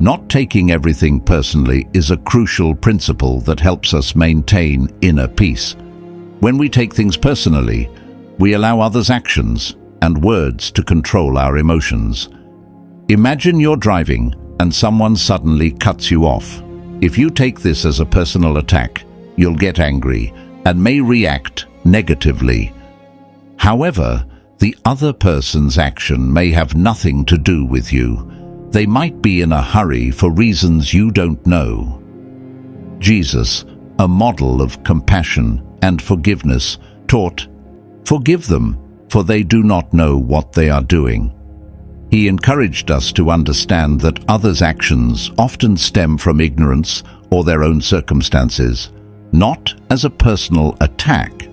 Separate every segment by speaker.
Speaker 1: Not taking everything personally is a crucial principle that helps us maintain inner peace. When we take things personally, we allow others' actions and words to control our emotions. Imagine you're driving and someone suddenly cuts you off. If you take this as a personal attack, you'll get angry and may react negatively. However, the other person's action may have nothing to do with you. They might be in a hurry for reasons you don't know. Jesus, a model of compassion and forgiveness, taught, "Forgive them, for they do not know what they are doing." He encouraged us to understand that others' actions often stem from ignorance or their own circumstances, not as a personal attack.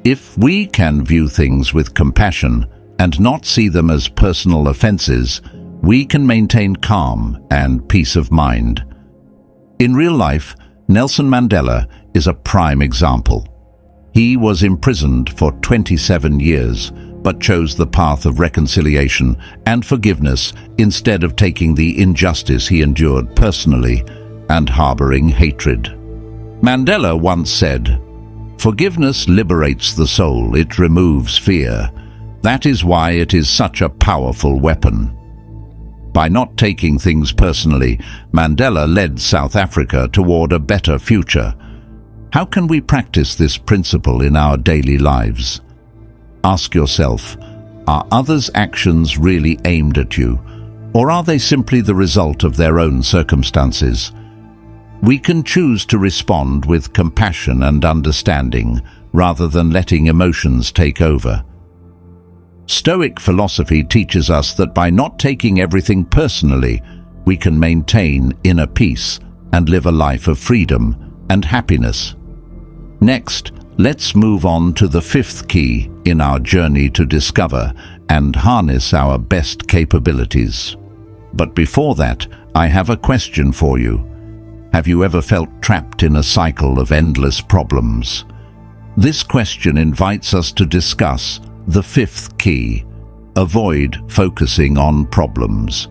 Speaker 1: If we can view things with compassion and not see them as personal offenses, we can maintain calm and peace of mind. In real life, Nelson Mandela is a prime example. He was imprisoned for 27 years, but chose the path of reconciliation and forgiveness instead of taking the injustice he endured personally and harboring hatred. Mandela once said, "Forgiveness liberates the soul, it removes fear. That is why it is such a powerful weapon." By not taking things personally, Mandela led South Africa toward a better future. How can we practice this principle in our daily lives? Ask yourself, are others' actions really aimed at you, or are they simply the result of their own circumstances? We can choose to respond with compassion and understanding rather than letting emotions take over. Stoic philosophy teaches us that by not taking everything personally, we can maintain inner peace and live a life of freedom and happiness. Next, let's move on to the fifth key in our journey to discover and harness our best capabilities. But before that, I have a question for you. Have you ever felt trapped in a cycle of endless problems? This question invites us to discuss the fifth key: avoid focusing on problems.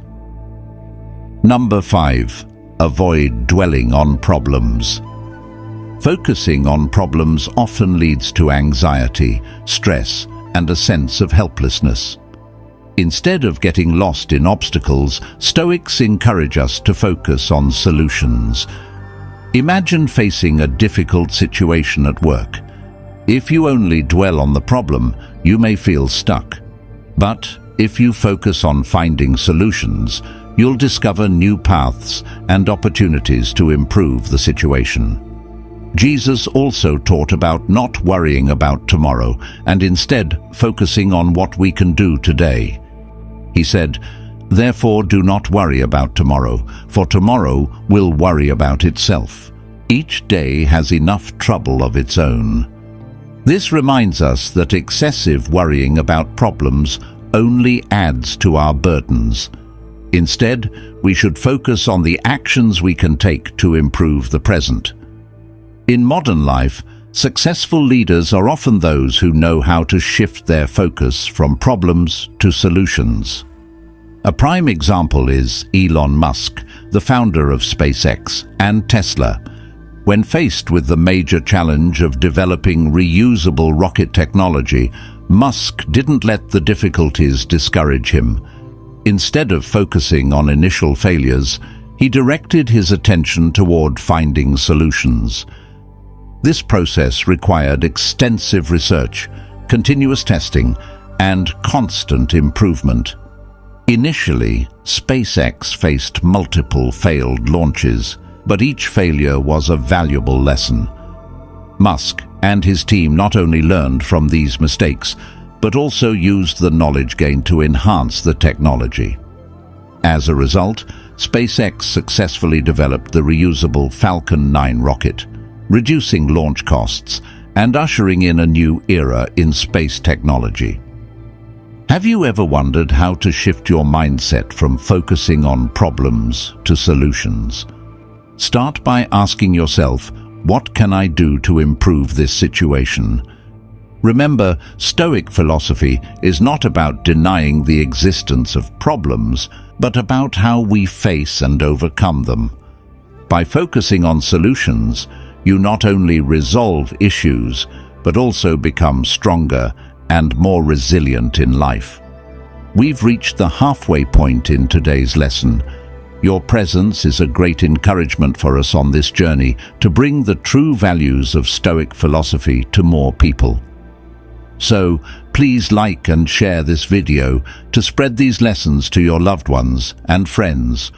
Speaker 1: Number 5. Avoid dwelling on problems. Focusing on problems often leads to anxiety, stress, and a sense of helplessness. Instead of getting lost in obstacles, Stoics encourage us to focus on solutions. Imagine facing a difficult situation at work. If you only dwell on the problem, you may feel stuck. But if you focus on finding solutions, you'll discover new paths and opportunities to improve the situation. Jesus also taught about not worrying about tomorrow and instead focusing on what we can do today. He said, "Therefore do not worry about tomorrow, for tomorrow will worry about itself. Each day has enough trouble of its own." This reminds us that excessive worrying about problems only adds to our burdens. Instead, we should focus on the actions we can take to improve the present. In modern life, successful leaders are often those who know how to shift their focus from problems to solutions. A prime example is Elon Musk, the founder of SpaceX and Tesla. When faced with the major challenge of developing reusable rocket technology, Musk didn't let the difficulties discourage him. Instead of focusing on initial failures, he directed his attention toward finding solutions. This process required extensive research, continuous testing, and constant improvement. Initially, SpaceX faced multiple failed launches, but each failure was a valuable lesson. Musk and his team not only learned from these mistakes, but also used the knowledge gained to enhance the technology. As a result, SpaceX successfully developed the reusable Falcon 9 rocket, reducing launch costs and ushering in a new era in space technology. Have you ever wondered how to shift your mindset from focusing on problems to solutions? Start by asking yourself, what can I do to improve this situation? Remember, Stoic philosophy is not about denying the existence of problems, but about how we face and overcome them. By focusing on solutions, you not only resolve issues, but also become stronger and more resilient in life. We've reached the halfway point in today's lesson. Your presence is a great encouragement for us on this journey to bring the true values of Stoic philosophy to more people. So, please like and share this video to spread these lessons to your loved ones and friends,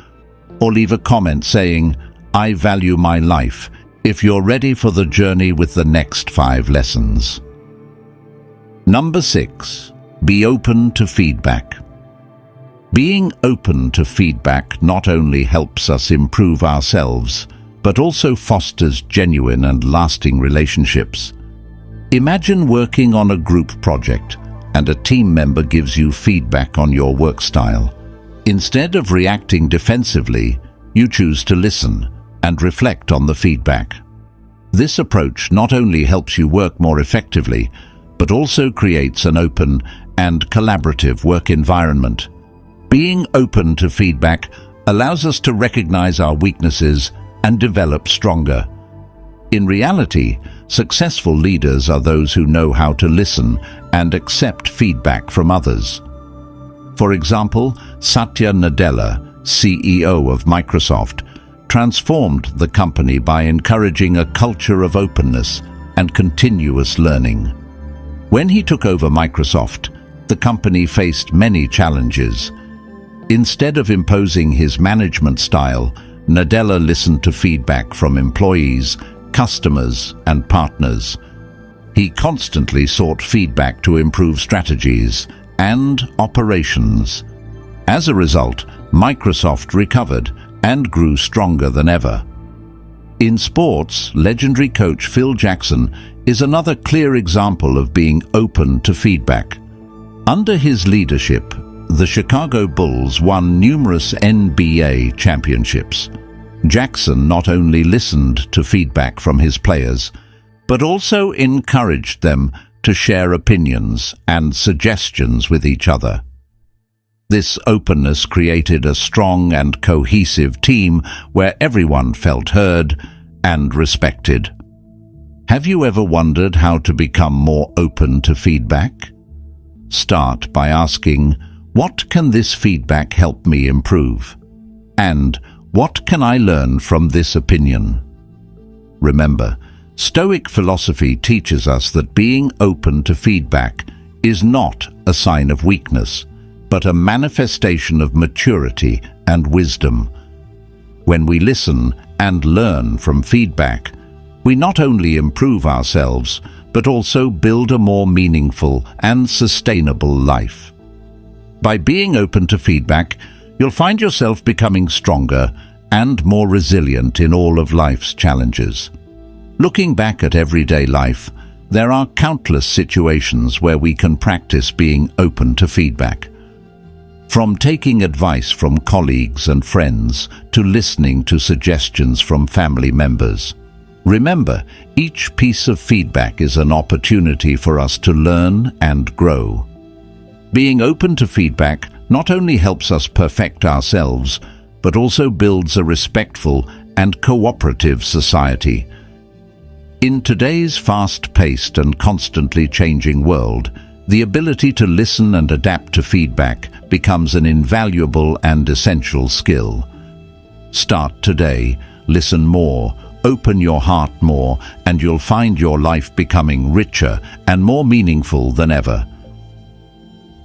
Speaker 1: or leave a comment saying, "I value my life," if you're ready for the journey with the next 5 lessons. Number 6. Be open to feedback. Being open to feedback not only helps us improve ourselves, but also fosters genuine and lasting relationships. Imagine working on a group project and a team member gives you feedback on your work style. Instead of reacting defensively, you choose to listen and reflect on the feedback. This approach not only helps you work more effectively, but also creates an open and collaborative work environment. Being open to feedback allows us to recognize our weaknesses and develop stronger. In reality, successful leaders are those who know how to listen and accept feedback from others. For example, Satya Nadella, CEO of Microsoft, transformed the company by encouraging a culture of openness and continuous learning. When he took over Microsoft, the company faced many challenges. Instead of imposing his management style, Nadella listened to feedback from employees, customers, and partners. He constantly sought feedback to improve strategies and operations. As a result, Microsoft recovered and grew stronger than ever. In sports, legendary coach Phil Jackson is another clear example of being open to feedback. Under his leadership, the Chicago Bulls won numerous NBA championships. Jackson not only listened to feedback from his players, but also encouraged them to share opinions and suggestions with each other. This openness created a strong and cohesive team where everyone felt heard and respected. Have you ever wondered how to become more open to feedback? Start by asking, what can this feedback help me improve? And what can I learn from this opinion? Remember, Stoic philosophy teaches us that being open to feedback is not a sign of weakness, but a manifestation of maturity and wisdom. When we listen and learn from feedback, we not only improve ourselves, but also build a more meaningful and sustainable life. By being open to feedback, you'll find yourself becoming stronger and more resilient in all of life's challenges. Looking back at everyday life, there are countless situations where we can practice being open to feedback. From taking advice from colleagues and friends to listening to suggestions from family members. Remember, each piece of feedback is an opportunity for us to learn and grow. Being open to feedback not only helps us perfect ourselves, but also builds a respectful and cooperative society. In today's fast-paced and constantly changing world, the ability to listen and adapt to feedback becomes an invaluable and essential skill. Start today, listen more, open your heart more, and you'll find your life becoming richer and more meaningful than ever.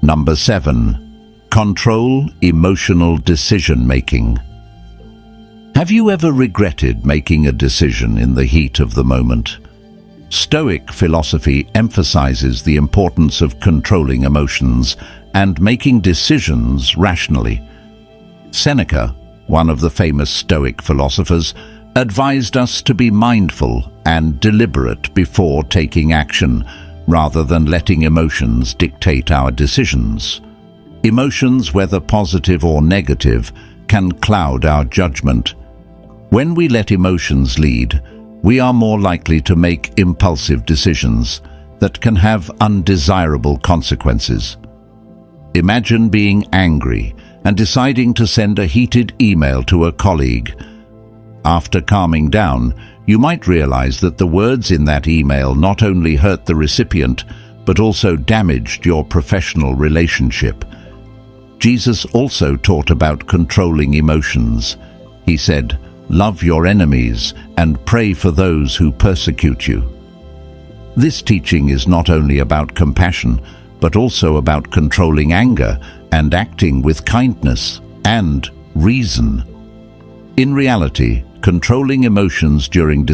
Speaker 1: Number 7. Control emotional decision-making. Have you ever regretted making a decision in the heat of the moment? Stoic philosophy emphasizes the importance of controlling emotions and making decisions rationally. Seneca, one of the famous Stoic philosophers, advised us to be mindful and deliberate before taking action, rather than letting emotions dictate our decisions. Emotions, whether positive or negative, can cloud our judgment. When we let emotions lead, we are more likely to make impulsive decisions, that can have undesirable consequences. Imagine being angry and deciding to send a heated email to a colleague. After calming down, you might realize that the words in that email not only hurt the recipient, but also damaged your professional relationship. Jesus also taught about controlling emotions. He said, "Love your enemies and pray for those who persecute you." This teaching is not only about compassion, but also about controlling anger and acting with kindness and reason. In reality, controlling emotions during